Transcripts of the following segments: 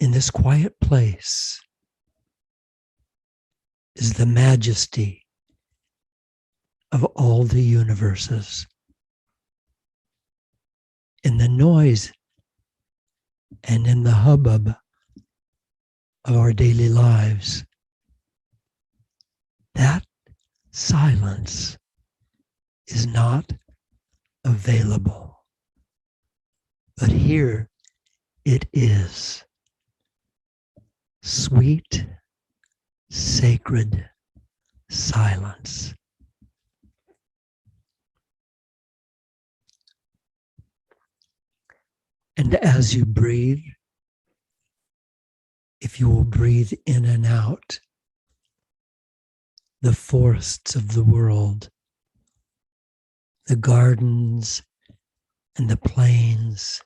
in this quiet place is the majesty of all the universes. In the noise and in the hubbub of our daily lives, that silence is not available. But here it is. Sweet, sacred silence. And as you breathe, if you will breathe in and out the forests of the world, the gardens and the plains,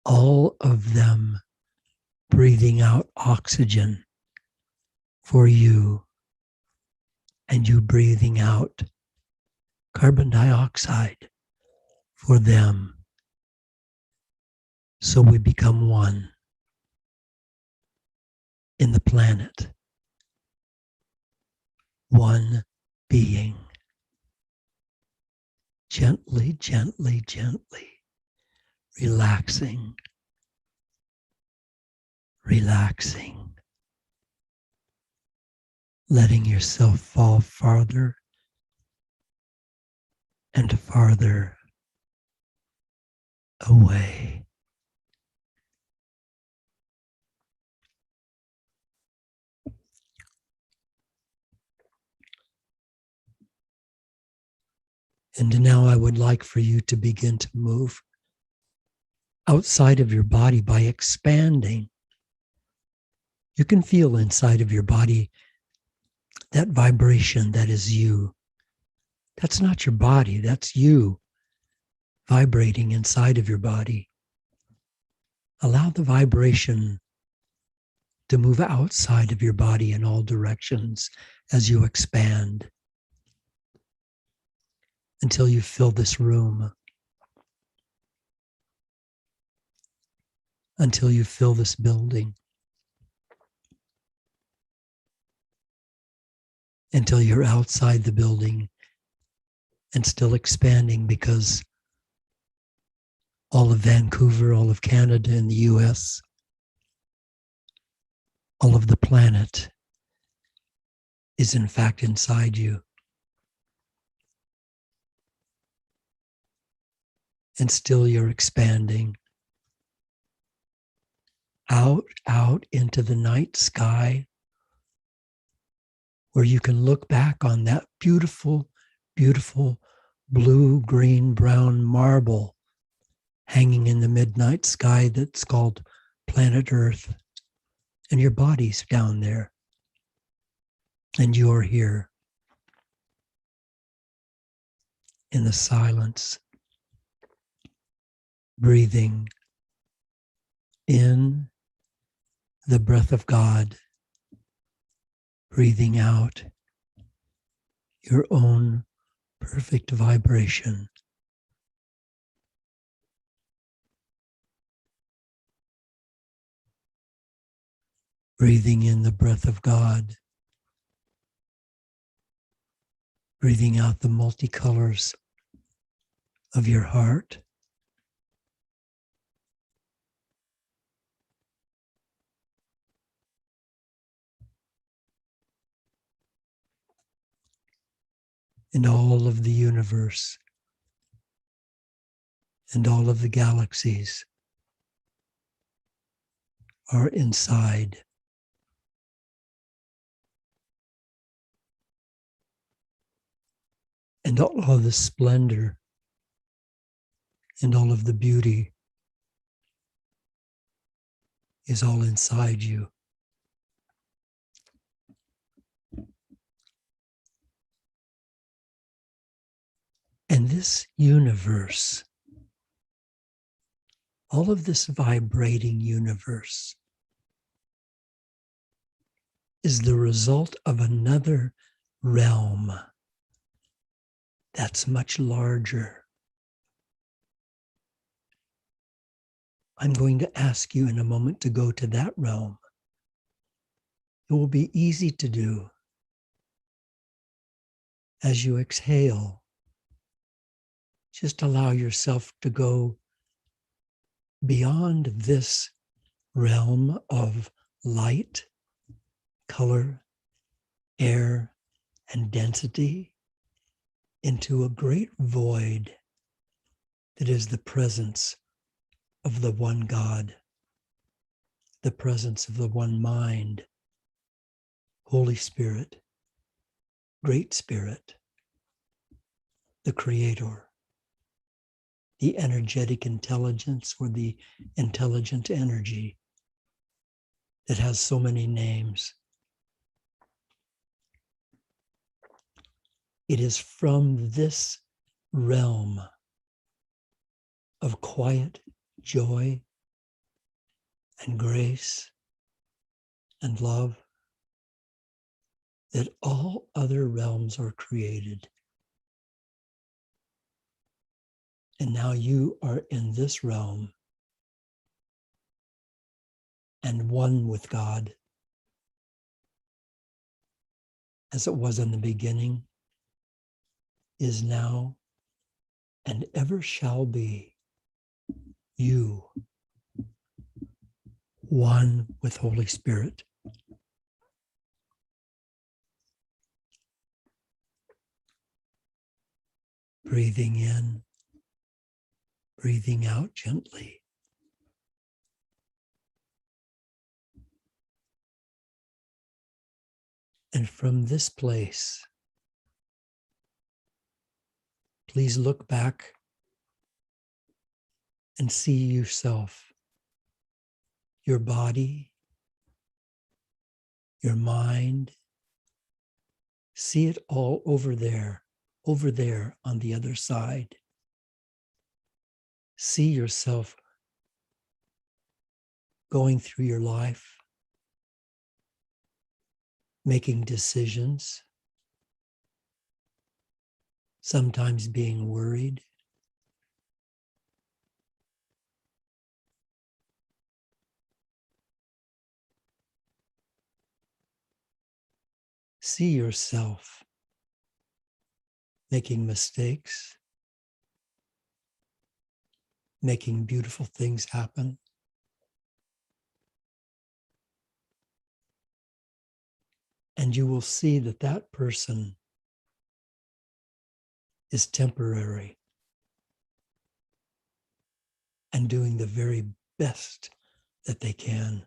all of them breathing out oxygen for you, and you breathing out carbon dioxide for them. So we become one in the planet, one being. Gently, gently, gently, relaxing, relaxing, letting yourself fall farther and farther away. And now I would like for you to begin to move outside of your body by expanding. You can feel inside of your body that vibration that is you. That's not your body, that's you vibrating inside of your body. Allow the vibration to move outside of your body in all directions as you expand until you fill this room, until you fill this building, until you're outside the building and still expanding, because all of Vancouver, all of Canada and the US, all of the planet is in fact inside you. And still you're expanding out into the night sky, where you can look back on that beautiful, beautiful blue, green, brown marble hanging in the midnight sky that's called planet Earth. And your body's down there. And you're here in the silence, breathing in the breath of God, breathing out your own perfect vibration. Breathing in the breath of God, breathing out the multicolors of your heart. And all of the universe and all of the galaxies are inside. And all of the splendor and all of the beauty is all inside you. And this universe, all of this vibrating universe, is the result of another realm that's much larger. I'm going to ask you in a moment to go to that realm. It will be easy to do. As you exhale, just allow yourself to go beyond this realm of light, color, air, and density into a great void that is the presence of the one God, the presence of the one mind, Holy Spirit, Great Spirit, the Creator, the energetic intelligence or the intelligent energy that has so many names. It is from this realm of quiet joy and grace and love that all other realms are created. And now you are in this realm and one with God, as it was in the beginning, is now, and ever shall be. You, one with Holy Spirit. Breathing in, breathing out gently. And from this place, please look back and see yourself, your body, your mind. See it all over there on the other side. See yourself going through your life, making decisions, sometimes being worried. See yourself making mistakes, making beautiful things happen. And you will see that that person is temporary and doing the very best that they can.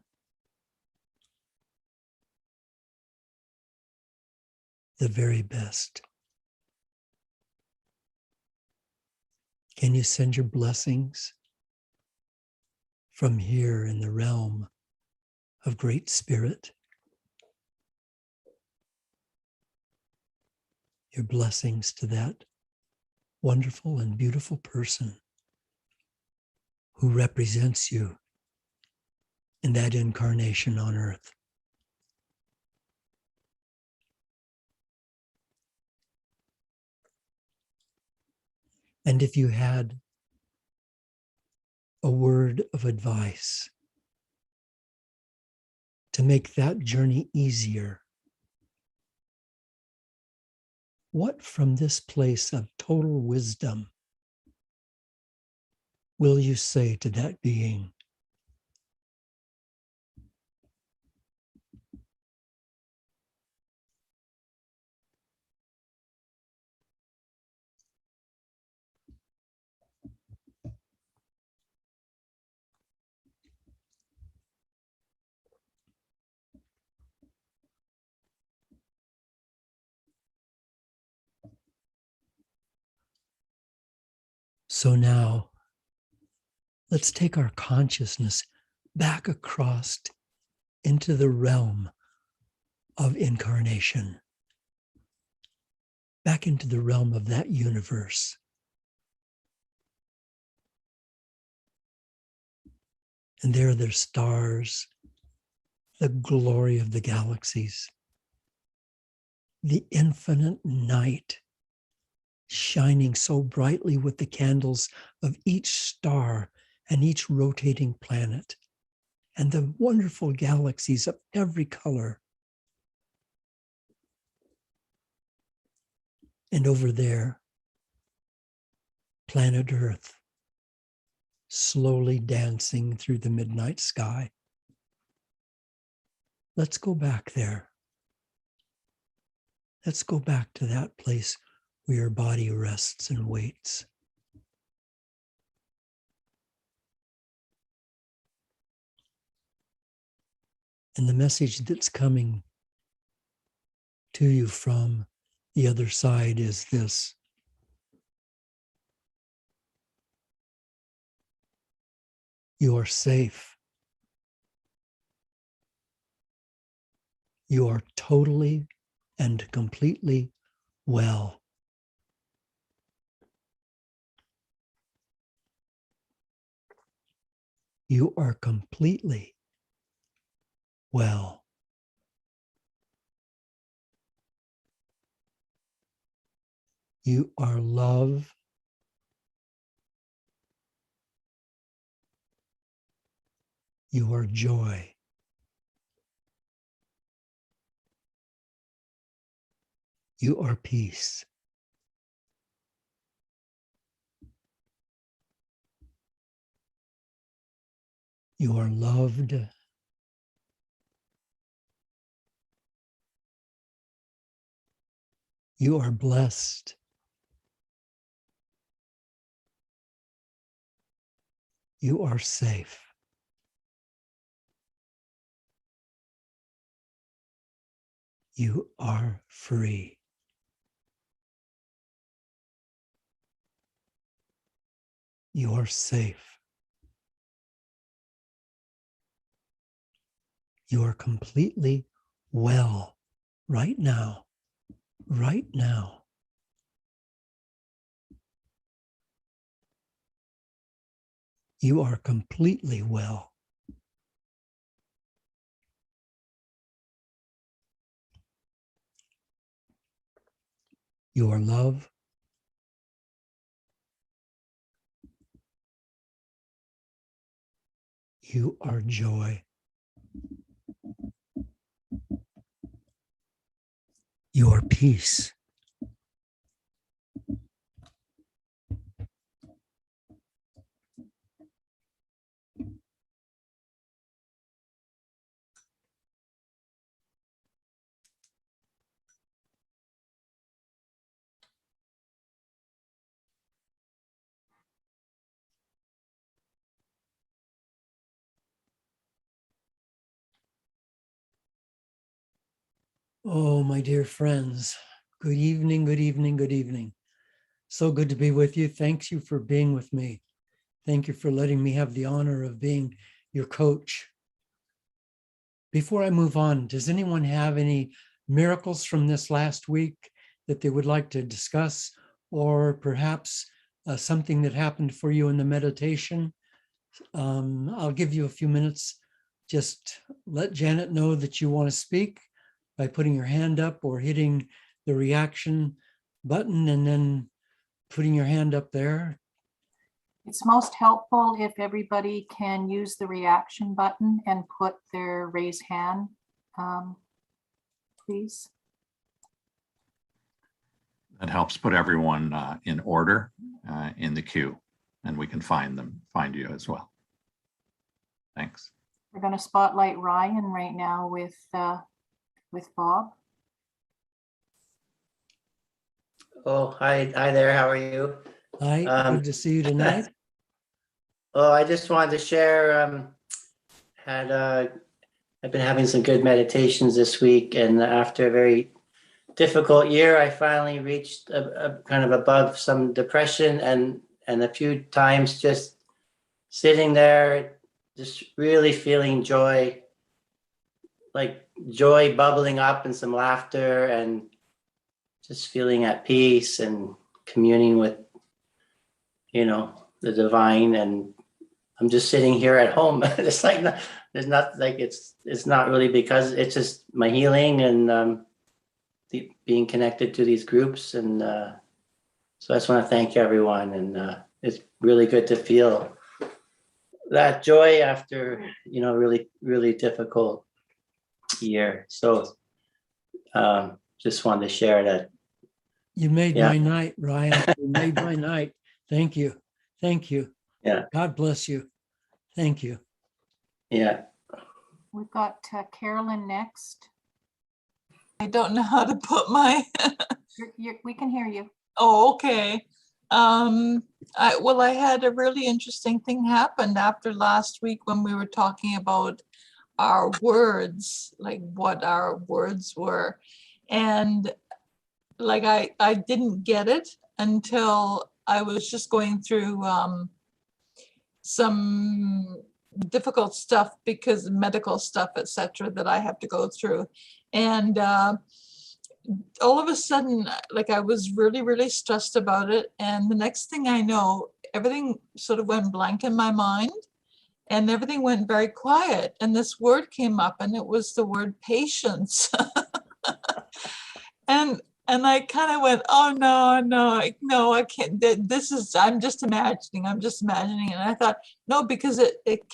The very best. Can you send your blessings from here in the realm of Great Spirit? Your blessings to that wonderful and beautiful person who represents you in that incarnation on earth. And if you had a word of advice to make that journey easier, what from this place of total wisdom will you say to that being? So now, let's take our consciousness back across into the realm of incarnation, back into the realm of that universe. And there are the stars, the glory of the galaxies, the infinite night shining so brightly with the candles of each star and each rotating planet, and the wonderful galaxies of every color. And over there, planet Earth, slowly dancing through the midnight sky. Let's go back there. Let's go back to that place where your body rests and waits. And the message that's coming to you from the other side is this: you are safe. You are totally and completely well. You are completely well. You are love. You are joy. You are peace. You are loved. You are blessed. You are safe. You are free. You are safe. You are completely well right now. Right now. You are completely well. You are love. You are joy. You are peace. Oh, my dear friends, good evening, good evening, good evening. So good to be with you. Thank you for being with me. Thank you for letting me have the honor of being your coach. Before I move on, does anyone have any miracles from this last week that they would like to discuss, or perhaps something that happened for you in the meditation? I'll give you a few minutes. Just let Janet know that you want to speak by putting your hand up or hitting the reaction button and then putting your hand up there. It's most helpful if everybody can use the reaction button and put their raise hand, please. That helps put everyone in order in the queue, and we can find you as well. Thanks. We're going to spotlight Ryan right now with Bob. Oh, hi there. How are you? Hi, good to see you tonight. Oh, I just wanted to share. I've been having some good meditations this week, and after a very difficult year, I finally reached a kind of above some depression, and a few times just sitting there, just really feeling joy, like joy bubbling up and some laughter, and just feeling at peace and communing with, the divine. And I'm just sitting here at home. It's like, there's not like, it's not really, because it's just my healing and being connected to these groups. And so I just want to thank everyone. And it's really good to feel that joy after, really difficult year. So just wanted to share that. You made Yeah. my night, Ryan. You made my night. Thank you. Thank you. Yeah. God bless you. Thank you. Yeah. We've got Carolyn next. I don't know how to put my, We can hear you. oh, okay. I had a really interesting thing happen after last week when we were talking about our words, like what our words were. And like, I didn't get it until I was just going through some difficult stuff because medical stuff, etc., that I have to go through. And all of a sudden, like I was really, really stressed about it. And the next thing I know, everything sort of went blank in my mind and everything went very quiet. And this word came up and it was the word patience. And I kind of went, oh, no, I can't. I'm just imagining. And I thought, no, because it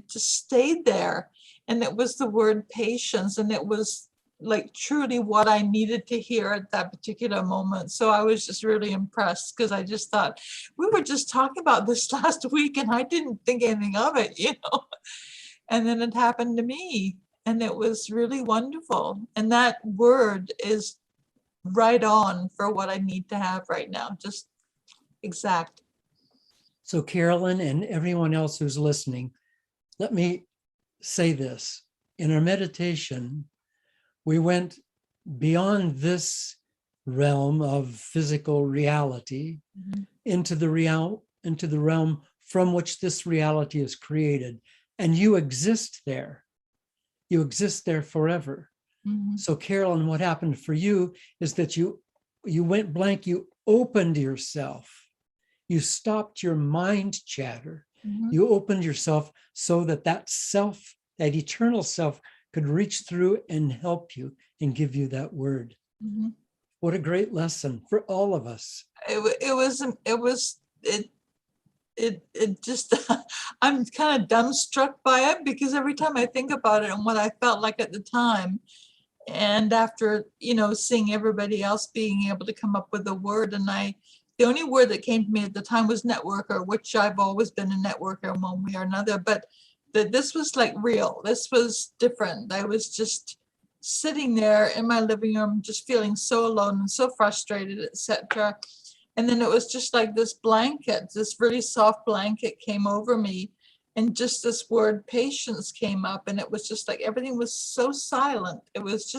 just stayed there. And it was the word patience. And it was like truly what I needed to hear at that particular moment. So I was just really impressed because I just thought, we were just talking about this last week and I didn't think anything of it, And then it happened to me. And it was really wonderful. And that word is right on for what I need to have right now. Just exact. So Carolyn and everyone else who's listening, let me say this. In our meditation, we went beyond this realm of physical reality into the realm from which this reality is created. And you exist there. You exist there forever. So Carolyn, what happened for you is that you went blank, you opened yourself, you stopped your mind chatter, you opened yourself so that self, that eternal self could reach through and help you and give you that word. What a great lesson for all of us. It just, I'm kind of dumbstruck by it because every time I think about it and what I felt like at the time, and after, seeing everybody else being able to come up with a word, and the only word that came to me at the time was networker, which I've always been a networker in one way or another, but this was like real. This was different. I was just sitting there in my living room, just feeling so alone and so frustrated, etc. And then it was just like this blanket, this really soft blanket came over me. And just this word patience came up, and it was just like everything was so silent. It was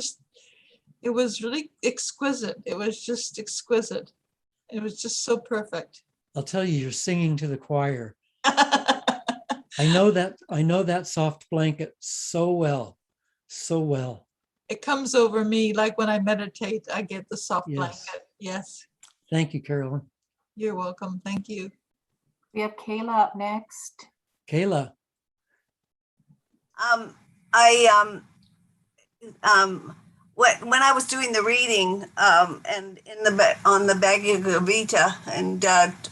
really exquisite. It was just exquisite. It was just so perfect. I'll tell you, you're singing to the choir. I know that soft blanket so well, so well. It comes over me like when I meditate, I get the soft blanket. Yes. Thank you, Carolyn. You're welcome. Thank you. We have Kayla up next. Kayla. When I was doing the reading, and on the Bhagavad Gita, and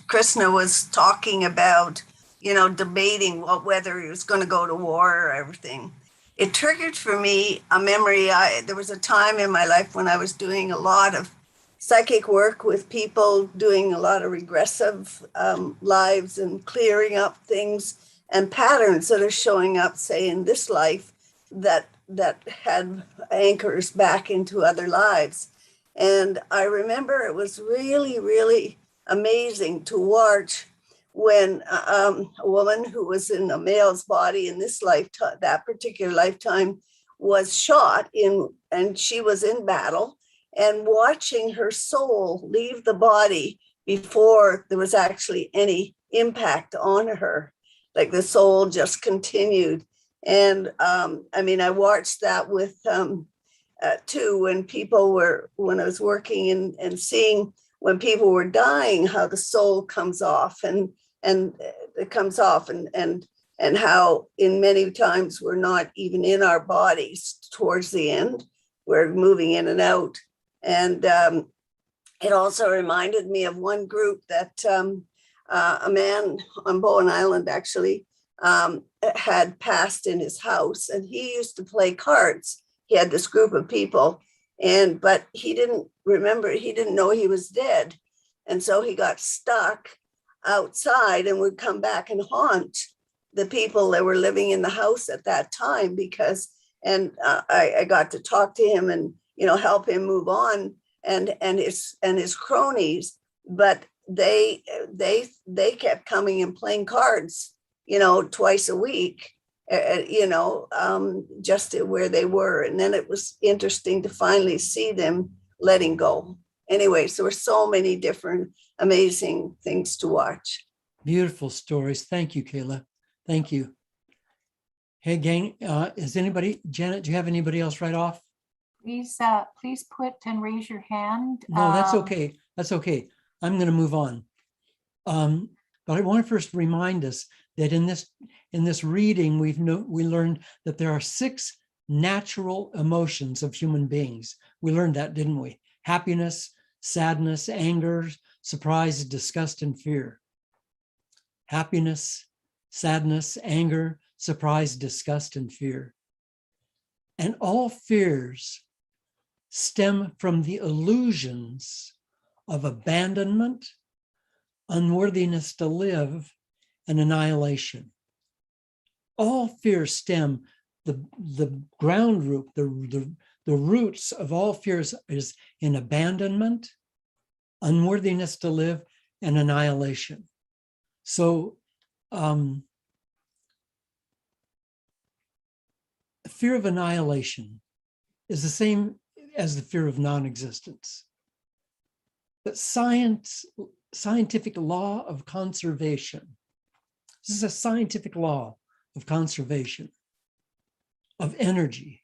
Krishna was talking about, debating whether he was going to go to war or everything. It triggered for me a memory. There was a time in my life when I was doing a lot of psychic work with people, doing a lot of regressive lives and clearing up things and patterns that are showing up, say, in this life that had anchors back into other lives. And I remember it was really, really amazing to watch when a woman who was in a male's body in this lifetime, that particular lifetime, was shot and she was in battle, and watching her soul leave the body before there was actually any impact on her. Like the soul just continued. And I watched that with too, when I was working and seeing when people were dying, how the soul comes off and it comes off and how in many times we're not even in our bodies towards the end, we're moving in and out. And it also reminded me of one group that a man on Bowen Island actually had passed in his house, and he used to play cards. He had this group of people, but he didn't remember, he didn't know he was dead. And so he got stuck outside and would come back and haunt the people that were living in the house at that time I got to talk to him and, help him move on and his cronies, but they kept coming and playing cards, twice a week, just where they were. And then it was interesting to finally see them letting go. Anyway, so there were so many different amazing things to watch. Beautiful stories. Thank you, Kayla. Thank you. Hey, gang, is anybody, Janet, do you have anybody else right off? Please put and raise your hand. No, that's okay. That's okay. I'm going to move on. But I want to first remind us that in this reading, we learned that there are 6 natural emotions of human beings. We learned that, didn't we? Happiness, sadness, anger, surprise, disgust, and fear. Happiness, sadness, anger, surprise, disgust, and fear. And all fears stem from the illusions of abandonment, unworthiness to live, and annihilation. All fears stem, the ground root, the roots of all fears is in abandonment, unworthiness to live, and annihilation. So fear of annihilation is the same as the fear of non-existence. But scientific law of conservation, this is a scientific law of conservation of energy,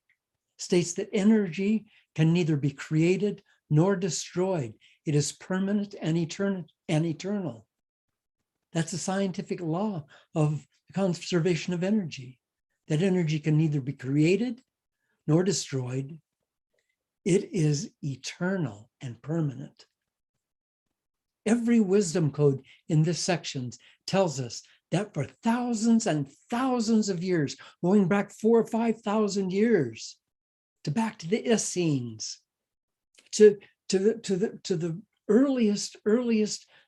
states that energy can neither be created nor destroyed. It is permanent and eternal. That's a scientific law of the conservation of energy, that energy can neither be created nor destroyed. It is eternal and permanent. Every wisdom code in this section tells us that for thousands and thousands of years, going back 4,000 or 5,000 years, back to the Essenes, to the earliest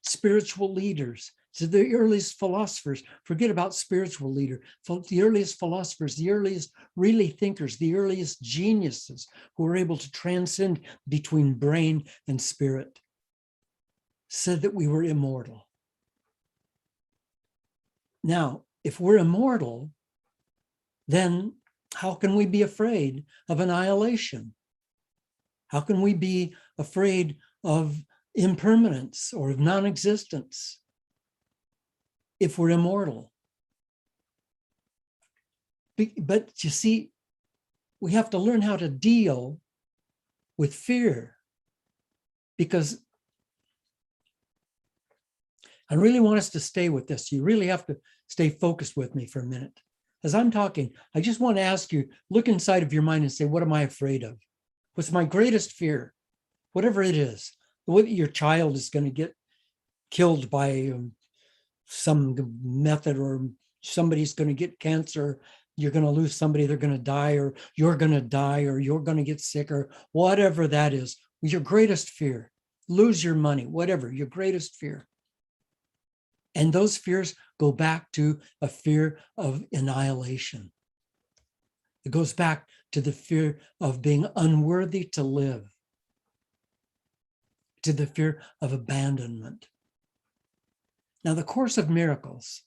spiritual leaders, to the earliest philosophers. Forget about spiritual leader. The earliest philosophers, the earliest really thinkers, the earliest geniuses who were able to transcend between brain and spirit, said that we were immortal. Now, if we're immortal, then how can we be afraid of annihilation? How can we be afraid of impermanence or of non-existence if we're immortal? But you see, we have to learn how to deal with fear, because I really want us to stay with this. You really have to stay focused with me for a minute. As I'm talking, I just want to ask you, look inside of your mind and say, what am I afraid of? What's my greatest fear? Whatever it is, whether your child is going to get killed by some method, or somebody's going to get cancer, you're going to lose somebody, they're going to die, or you're going to die, or you're going to get sick, or whatever that is, your greatest fear, lose your money, whatever, your greatest fear. And those fears go back to a fear of annihilation. It goes back to the fear of being unworthy to live, to the fear of abandonment. Now, the Course of Miracles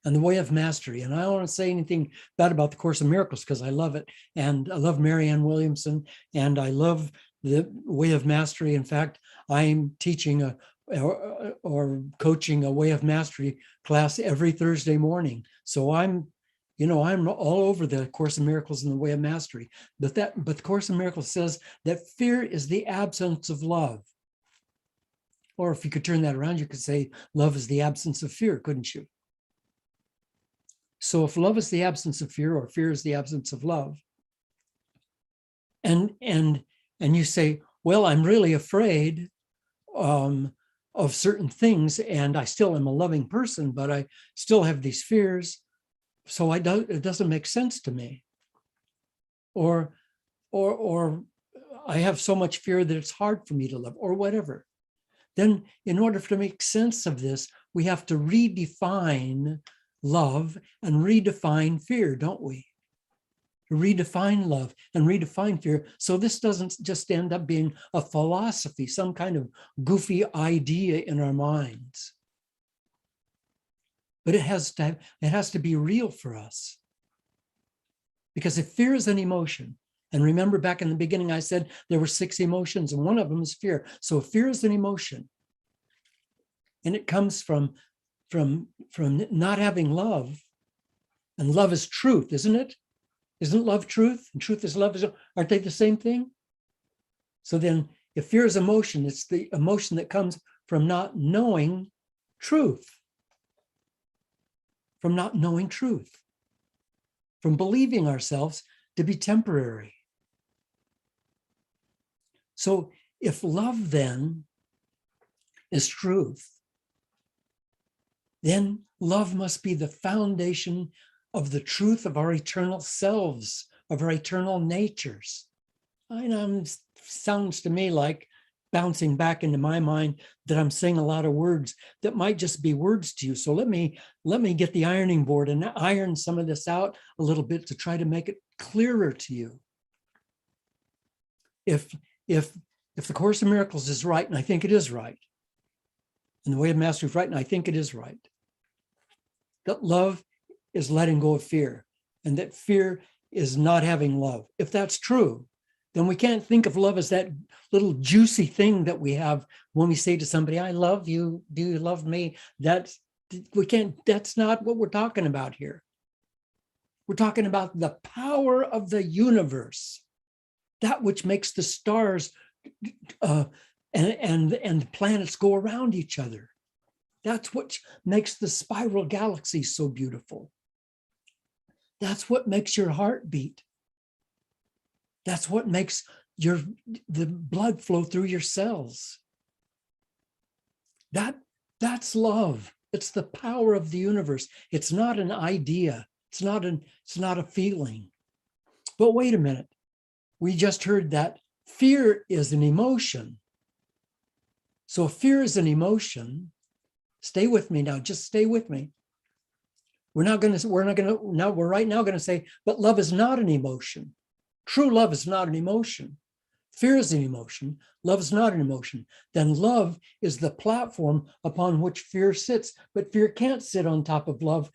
and the Way of Mastery, and I don't want to say anything bad about the Course of Miracles because I love it, and I love Marianne Williamson, and I love the Way of Mastery. In fact, I'm teaching or coaching a Way of Mastery class every Thursday morning. So I'm all over the Course of Miracles and the Way of Mastery. But the Course of Miracles says that fear is the absence of love. Or if you could turn that around, you could say love is the absence of fear, couldn't you? So if love is the absence of fear, or fear is the absence of love, and you say, well, I'm really afraid of certain things, and I still am a loving person, but I still have these fears. so it doesn't make sense to me. Or I have so much fear that it's hard for me to love, or whatever. Then in order to make sense of this, we have to redefine love and redefine fear, don't we? Redefine love and redefine fear. So this doesn't just end up being a philosophy, some kind of goofy idea in our minds. But it has to be real for us. Because if fear is an emotion, and remember back in the beginning, I said there were 6 emotions and one of them is fear. So if fear is an emotion, and it comes from not having love, and love is truth, isn't it? Isn't love truth? And truth is love. Aren't they the same thing? So then if fear is emotion, it's the emotion that comes from not knowing truth. From not knowing truth. From believing ourselves to be temporary. So if love then is truth, then love must be the foundation of the truth of our eternal selves, of our eternal natures. I know it sounds to me like bouncing back into my mind that I'm saying a lot of words that might just be words to you. So let me get the ironing board and iron some of this out a little bit to try to make it clearer to you. If the Course in Miracles is right, and I think it is right, and the Way of Mastery is right, and I think it is right, that love is letting go of fear, and that fear is not having love. If that's true, then we can't think of love as that little juicy thing that we have when we say to somebody, I love you, do you love me? That's not what we're talking about here. We're talking about the power of the universe, that which makes the stars and the planets go around each other. That's what makes the spiral galaxy so beautiful. That's what makes your heart beat. That's what makes the blood flow through your cells. That's love. It's the power of the universe. It's not an idea. It's not a feeling. But wait a minute. We just heard that fear is an emotion. So if fear is an emotion, stay with me now, just stay with me. We're right now going to say, but love is not an emotion. True love is not an emotion. Fear is an emotion. Love is not an emotion. Then love is the platform upon which fear sits. But fear can't sit on top of love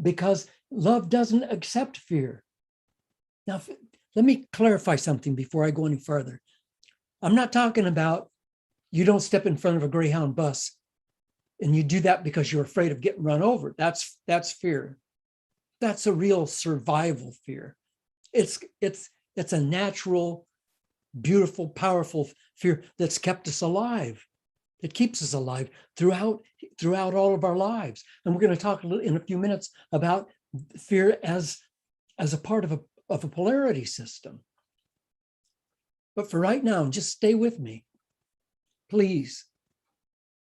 because love doesn't accept fear. Now, let me clarify something before I go any further. I'm not talking about you don't step in front of a Greyhound bus and you do that because you're afraid of getting run over. That's fear. That's a real survival fear. It's a natural, beautiful, powerful fear that's kept us alive. It keeps us alive throughout all of our lives. And we're going to talk in a few minutes about fear as a part of a polarity system. But for right now, just stay with me, please.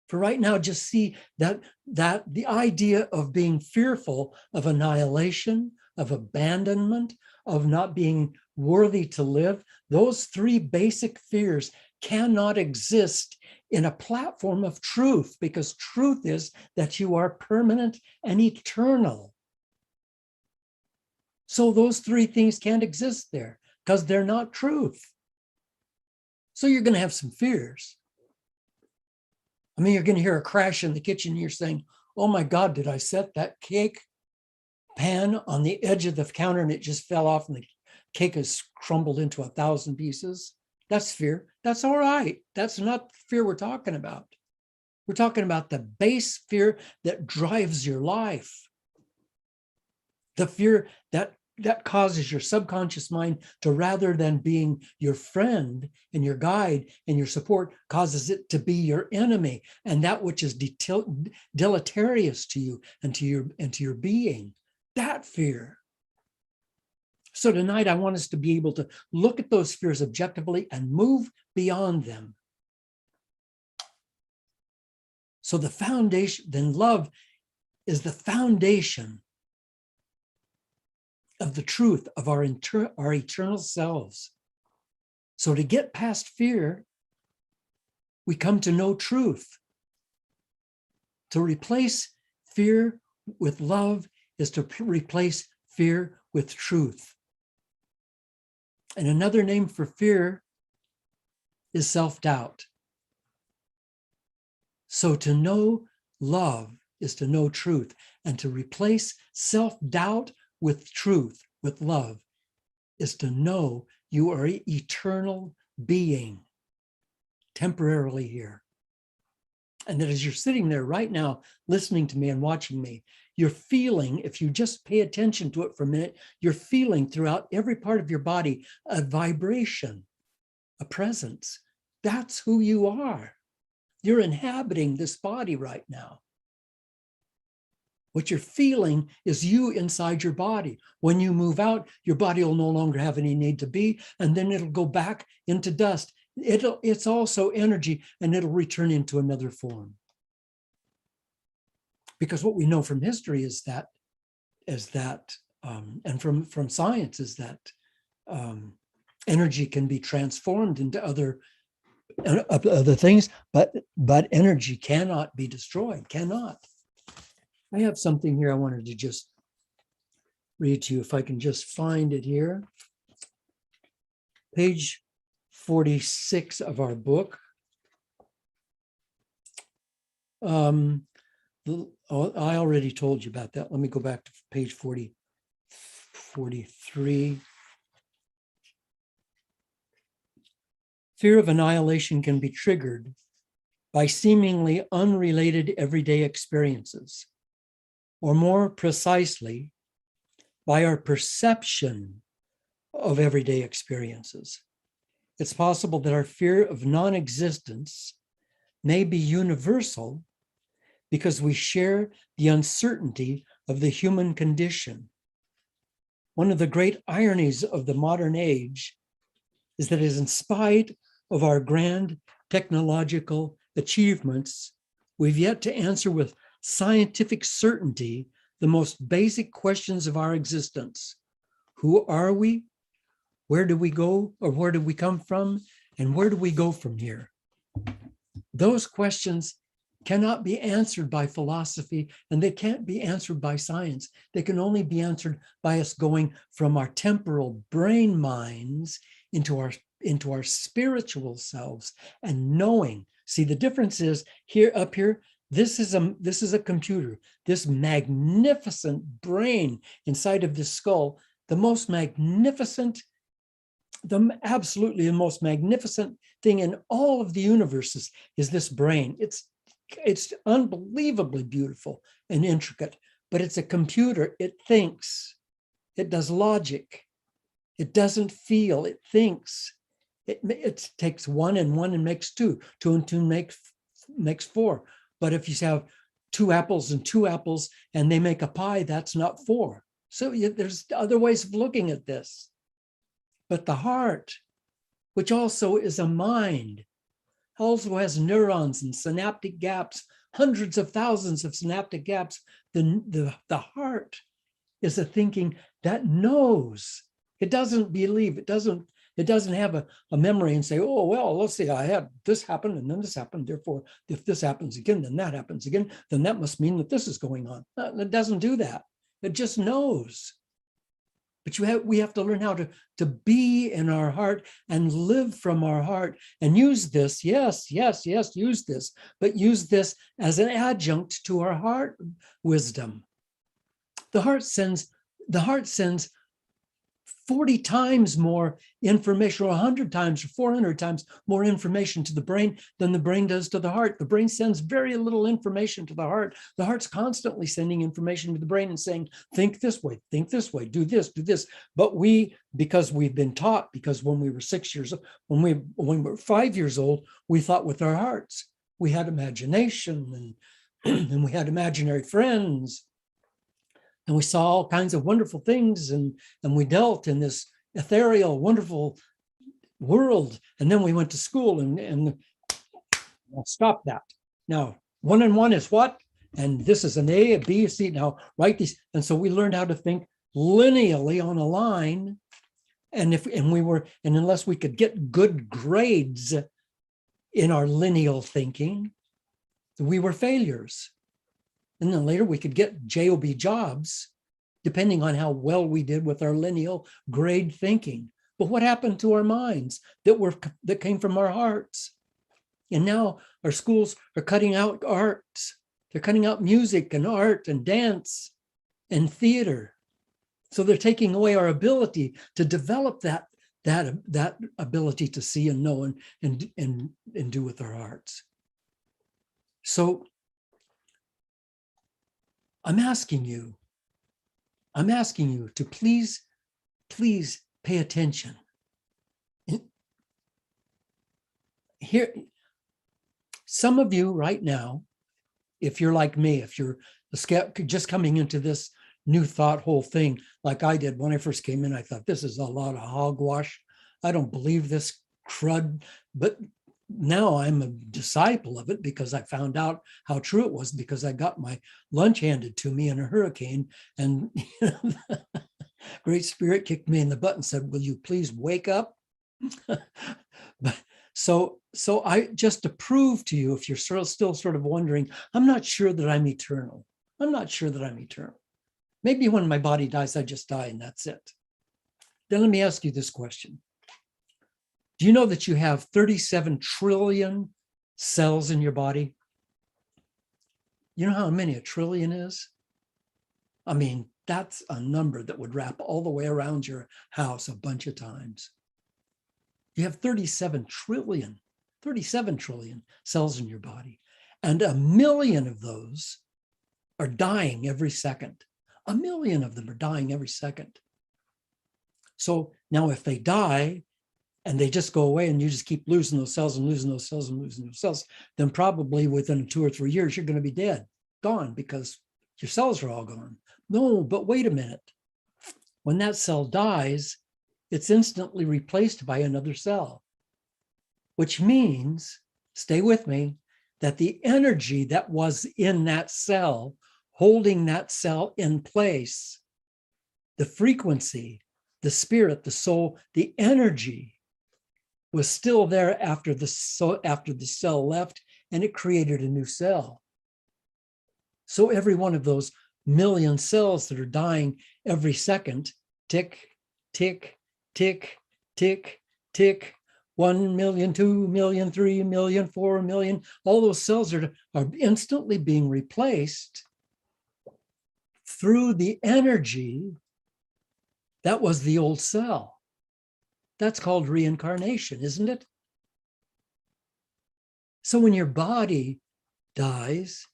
For right now, just see that the idea of being fearful of annihilation, of abandonment, of not being worthy to live, those 3 basic fears cannot exist in a platform of truth, because truth is that you are permanent and eternal. So those 3 things can't exist there because they're not truth. So you're going to have some fears. I mean, you're going to hear a crash in the kitchen and you're saying, oh my God, did I set that cake pan on the edge of the counter and it just fell off and the cake has crumbled into 1,000 pieces? That's fear. That's all right. That's not the fear we're talking about. We're talking about the base fear that drives your life. The fear that causes your subconscious mind to, rather than being your friend and your guide and your support, causes it to be your enemy, and that which is deleterious to you and to your being. That fear. So tonight, I want us to be able to look at those fears objectively and move beyond them. So the foundation, then love is the foundation of the truth of our eternal selves. So to get past fear, we come to know truth. To replace fear with love is to replace fear with truth. And another name for fear is self-doubt. So to know love is to know truth, and to replace self-doubt with truth, with love, is to know you are an eternal being, temporarily here. And that as you're sitting there right now, listening to me and watching me, you're feeling, if you just pay attention to it for a minute, you're feeling throughout every part of your body a vibration, a presence. That's who you are. You're inhabiting this body right now. What you're feeling is you inside your body. When you move out, your body will no longer have any need to be, and then it'll go back into dust. It's also energy, and it'll return into another form. Because what we know from history is that, and from science is that energy can be transformed into other things, but energy cannot be destroyed, cannot. I have something here I wanted to just read to you, if I can just find it here. Page 46 of our book. I already told you about that. Let me go back to page 43. Fear of annihilation can be triggered by seemingly unrelated everyday experiences, or more precisely, by our perception of everyday experiences. It's possible that our fear of non-existence may be universal because we share the uncertainty of the human condition. One of the great ironies of the modern age is that in spite of our grand technological achievements, we've yet to answer with scientific certainty the most basic questions of our existence. Who are we? Where do we go, or where do we come from? And where do we go from here? Those questions cannot be answered by philosophy, and they can't be answered by science. They can only be answered by us going from our temporal brain minds into our spiritual selves and knowing. See, the difference is here, up here, this is a computer, this magnificent brain inside of this skull, absolutely the most magnificent thing in all of the universes is this brain. It's unbelievably beautiful and intricate, but it's a computer. It thinks, it does logic, it doesn't feel, it thinks. It takes one and makes two and two makes four. But if you have two apples and they make a pie, that's not four. So there's other ways of looking at this. But the heart, which also is a mind, also has neurons and synaptic gaps, hundreds of thousands of synaptic gaps. The heart is a thinking that knows. It doesn't believe, it doesn't have a memory and say, oh, well, let's see, I had this happen and then this happened. Therefore, if this happens again, then that happens again, then that must mean that this is going on. It doesn't do that. It just knows. But we have to learn how to be in our heart and live from our heart and use this. Yes, use this, but use this as an adjunct to our heart wisdom. The heart sends 40 times more information, or 100 times or 400 times more information to the brain than the brain does to the heart. The brain sends very little information to the heart. The heart's constantly sending information to the brain and saying, think this way, do this. But because we've been taught, because when we were 6 years old, when we were 5 years old, we thought with our hearts. We had imagination and we had imaginary friends. And we saw all kinds of wonderful things, and we dealt in this ethereal, wonderful world. And then we went to school and stop that. Now, 1 and 1 is what? And this is an A, a B, a C. Now, write these. And so we learned how to think linearly on a line. And unless we could get good grades in our lineal thinking, we were failures. And then later we could get JOB jobs, depending on how well we did with our lineal grade thinking. But what happened to our minds that came from our hearts? And now our schools are cutting out arts. They're cutting out music and art and dance and theater. So they're taking away our ability to develop that ability to see and know and do with our hearts. So I'm asking you to please pay attention. Here, some of you right now, if you're like me, if you're just coming into this new thought whole thing, like I did when I first came in, I thought this is a lot of hogwash. I don't believe this crud, but now I'm a disciple of it because I found out how true it was, because I got my lunch handed to me in a hurricane, and Great Spirit kicked me in the butt and said, will you please wake up? But so I just to prove to you, if you're still sort of wondering, I'm not sure that I'm eternal. I'm not sure that I'm eternal. Maybe when my body dies, I just die and that's it. Then let me ask you this question. Do you know that you have 37 trillion cells in your body? You know how many a trillion is? I mean, that's a number that would wrap all the way around your house a bunch of times. You have 37 trillion cells in your body. And 1 million of those are dying every second. 1 million of them are dying every second. So now if they die and they just go away and you just keep losing those cells and losing those cells and losing those cells, then probably within 2 or 3 years, you're going to be dead, gone, because your cells are all gone. No, but wait a minute. When that cell dies, it's instantly replaced by another cell, which means, stay with me, that the energy that was in that cell, holding that cell in place, the frequency, the spirit, the soul, the energy was still there after the cell left, and it created a new cell. So every one of those 1 million cells that are dying every second, tick, tick, tick, tick, tick, 1 million, 2 million, 3 million, 4 million, all those cells are instantly being replaced through the energy that was the old cell. That's called reincarnation, isn't it? So when your body dies,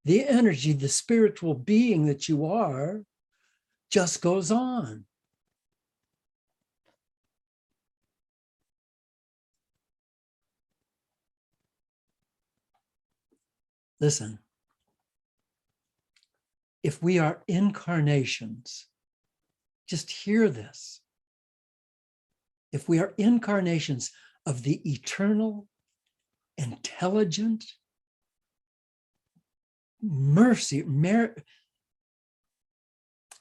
the energy, the spiritual being that you are, just goes on. Listen, if we are incarnations, just hear this. If we are incarnations of the eternal, intelligent,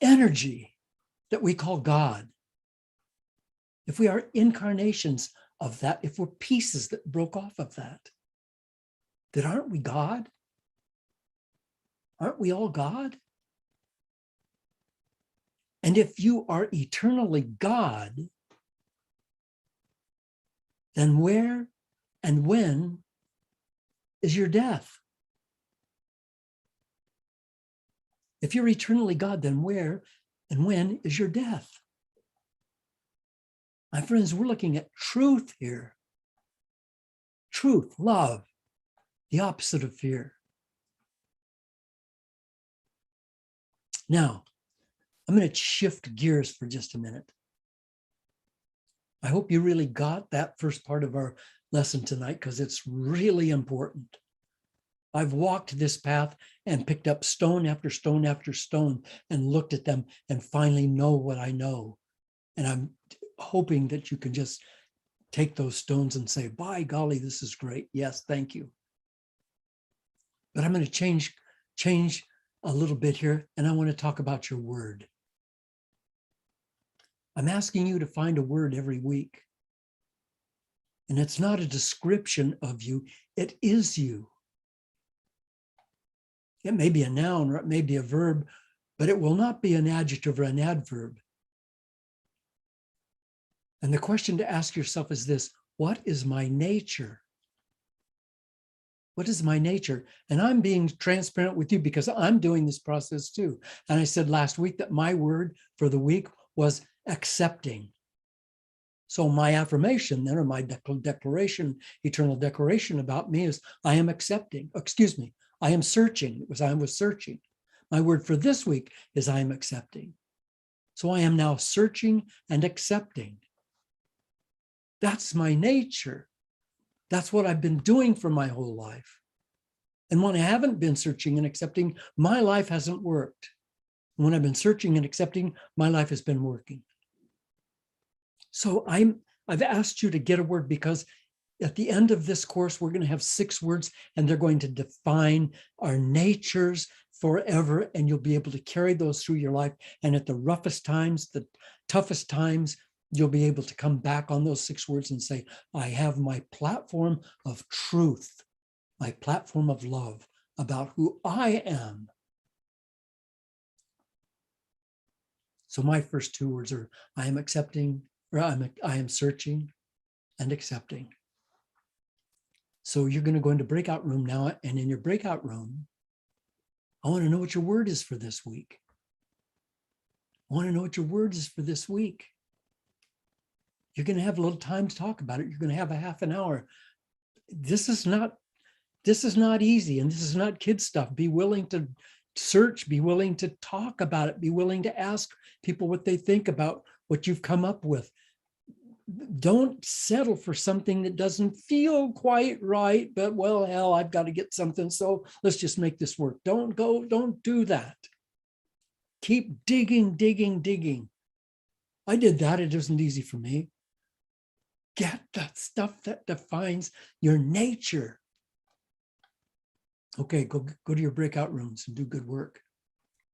energy that we call God, if we are incarnations of that, if we're pieces that broke off of that, then aren't we God? Aren't we all God? And if you are eternally God, then where and when is your death? If you're eternally God, then where and when is your death? My friends, we're looking at truth here. Truth, love, the opposite of fear. Now, I'm going to shift gears for just a minute. I hope you really got that first part of our lesson tonight, because it's really important. I've walked this path and picked up stone after stone after stone and looked at them and finally know what I know. And I'm hoping that you can just take those stones and say, by golly, this is great. Yes, thank you. But I'm going to change a little bit here, and I want to talk about your word. I'm asking you to find a word every week. And it's not a description of you, it is you. It may be a noun or it may be a verb, but it will not be an adjective or an adverb. And the question to ask yourself is this: what is my nature? What is my nature? And I'm being transparent with you because I'm doing this process too. And I said last week that my word for the week was accepting. So my affirmation then, or my declaration, eternal declaration about me is I am accepting, I am searching. It was I was searching. My word for this week is I am accepting. So I am now searching and accepting. That's my nature. That's what I've been doing for my whole life. And when I haven't been searching and accepting, my life hasn't worked. When I've been searching and accepting, my life has been working. So I've asked you to get a word because at the end of this course, we're going to have 6 words and they're going to define our natures forever. And you'll be able to carry those through your life. And at the roughest times, the toughest times, you'll be able to come back on those 6 words and say, I have my platform of truth, my platform of love about who I am. So my first 2 words are I am accepting, or I am searching and accepting. So you're going to go into breakout room now, and in your breakout room, I want to know what your word is for this week. I want to know what your word is for this week. You're going to have a little time to talk about it. You're going to have a half an hour. This is not easy, and this is not kid stuff. Be willing to search, be willing to talk about it, be willing to ask people what they think about what you've come up with. Don't settle for something that doesn't feel quite right, but well, hell, I've got to get something, so let's just make this work. Don't do that. Keep digging, digging, digging. I did that. It wasn't easy for me. Get that stuff that defines your nature. Okay, go to your breakout rooms and do good work.